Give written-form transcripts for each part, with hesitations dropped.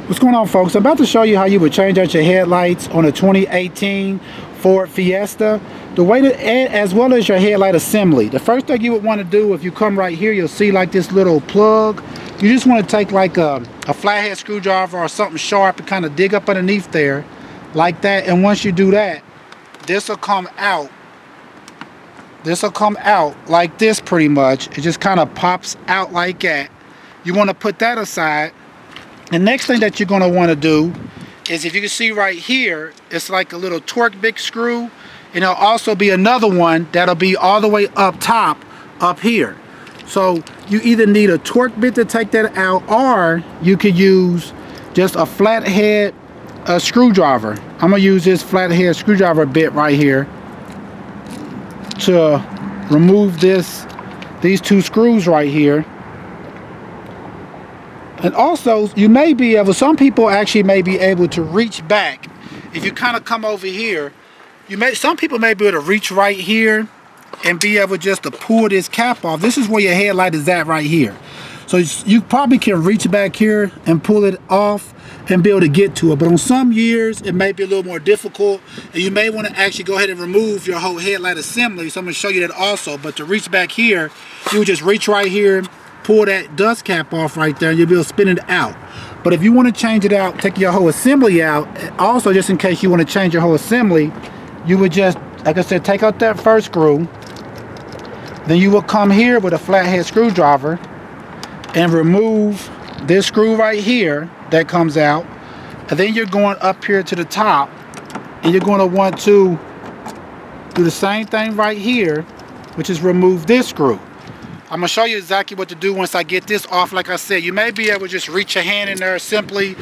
What's going on, folks? I'm about to show you how you would change out your headlights on a 2018 Ford Fiesta. The way to, as well as your headlight assembly. The first thing you would want to do, if you come right here, you'll see like this little plug. You just want to take like a flathead screwdriver or something sharp and kind of dig up underneath there like that. And once you do that, this will come out. This will come out like this pretty much. It just kind of pops out like that. You want to put that aside. The next thing that you're going to want to do is, if you can see right here, it's like a little torque big screw, and there'll also be another one that'll be all the way up top up here. So you either need a torque bit to take that out, or you could use just a flathead screwdriver. I'm going to use this flathead screwdriver bit right here to remove these two screws right here. And also, you may be able, some people actually may be able to reach back. If you kind of come over here, some people may be able to reach right here and be able just to pull this cap off. This is where your headlight is at right here. So you probably can reach back here and pull it off and be able to get to it. But on some years, it may be a little more difficult, and you may want to actually go ahead and remove your whole headlight assembly. So I'm going to show you that also. But to reach back here, you would just reach right here, pull that dust cap off right there, and you'll be able to spin it out. But if you want to change it out, take your whole assembly out, also just in case you want to change your whole assembly, you would just, like I said, take out that first screw. Then you will come here with a flathead screwdriver and remove this screw right here that comes out. And then you're going up here to the top, and you're going to want to do the same thing right here, which is remove this screw. I'm going to show you exactly what to do once I get this off. Like I said, you may be able to just reach your hand in there simply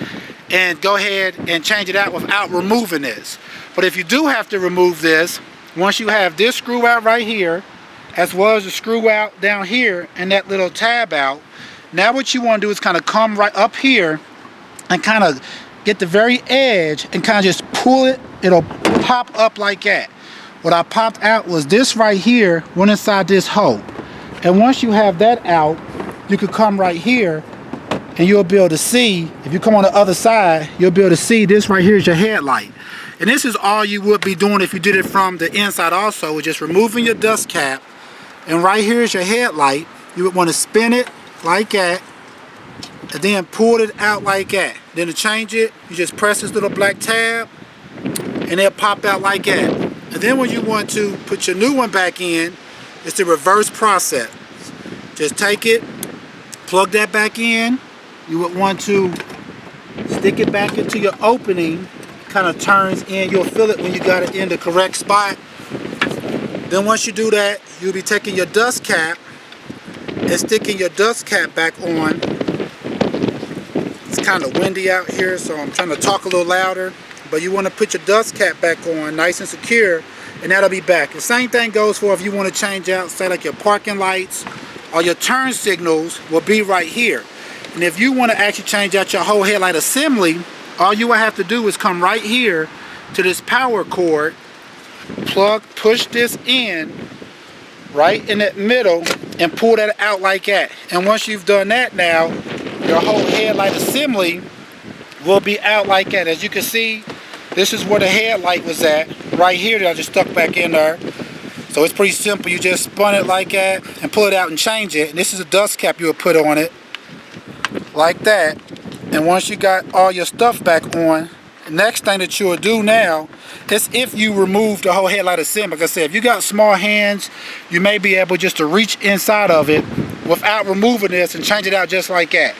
and go ahead and change it out without removing this. But if you do have to remove this, once you have this screw out right here, as well as the screw out down here and that little tab out, now what you want to do is kind of come right up here and kind of get the very edge and kind of just pull it. It'll pop up like that. What I popped out was this right here went inside this hole. And once you have that out, you could come right here and you'll be able to see, if you come on the other side, you'll be able to see this right here is your headlight. And this is all you would be doing if you did it from the inside also, with just removing your dust cap. And right here is your headlight. You would want to spin it like that, and then pull it out like that. Then to change it, you just press this little black tab, and it'll pop out like that. And then when you want to put your new one back in, it's the reverse process. Just take it, plug that back in. You would want to stick it back into your opening. Kind of turns in. You'll feel it when you got it in the correct spot. Then once you do that, you'll be taking your dust cap and sticking your dust cap back on. It's kind of windy out here, so I'm trying to talk a little louder. But you want to put your dust cap back on nice and secure, and that'll be back. The same thing goes for if you want to change out, say like your parking lights or your turn signals will be right here. And if you want to actually change out your whole headlight assembly, all you will have to do is come right here to this power cord, push this in right in that middle, and pull that out like that. And once you've done that, now your whole headlight assembly will be out like that. As you can see, this is where the headlight was at right here that I just stuck back in there. So it's pretty simple. You just spun it like that and pull it out and change it. And this is a dust cap you would put on it like that. And once you got all your stuff back on, the next thing that you'll do now is, if you remove the whole headlight assembly, like I said, if you got small hands, you may be able just to reach inside of it without removing this and change it out just like that.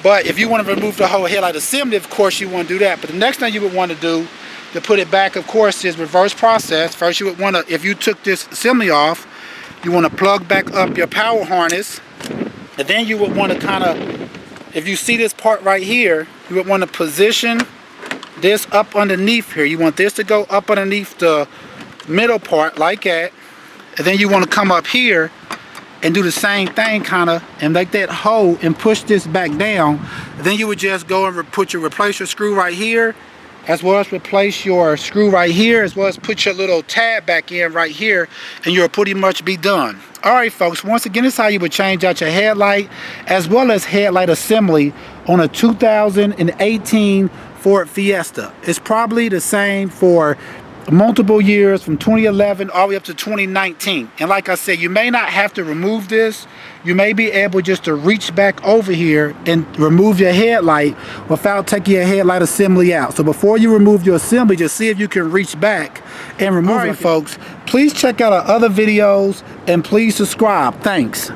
But if you want to remove the whole headlight assembly, of course you want to do that. But the next thing you would want to do to put it back, of course, is reverse process. First you would want to, if you took this assembly off, you want to plug back up your power harness. And then you would want to kind of, if you see this part right here, you would want to position this up underneath here. You want this to go up underneath the middle part like that. And then you want to come up here and do the same thing kind of, and make that hole and push this back down. And then you would just go and replace your screw right here, as well as replace your screw right here, as well as put your little tab back in right here, and you'll pretty much be done. Alright folks, once again, this is how you would change out your headlight as well as headlight assembly on a 2018 Ford Fiesta. It's probably the same for multiple years from 2011 all the way up to 2019. And like I said, you may not have to remove this. You may be able just to reach back over here and remove your headlight without taking your headlight assembly out. So before you remove your assembly, just see if you can reach back and remove it. Folks, please check out our other videos and please subscribe. Thanks.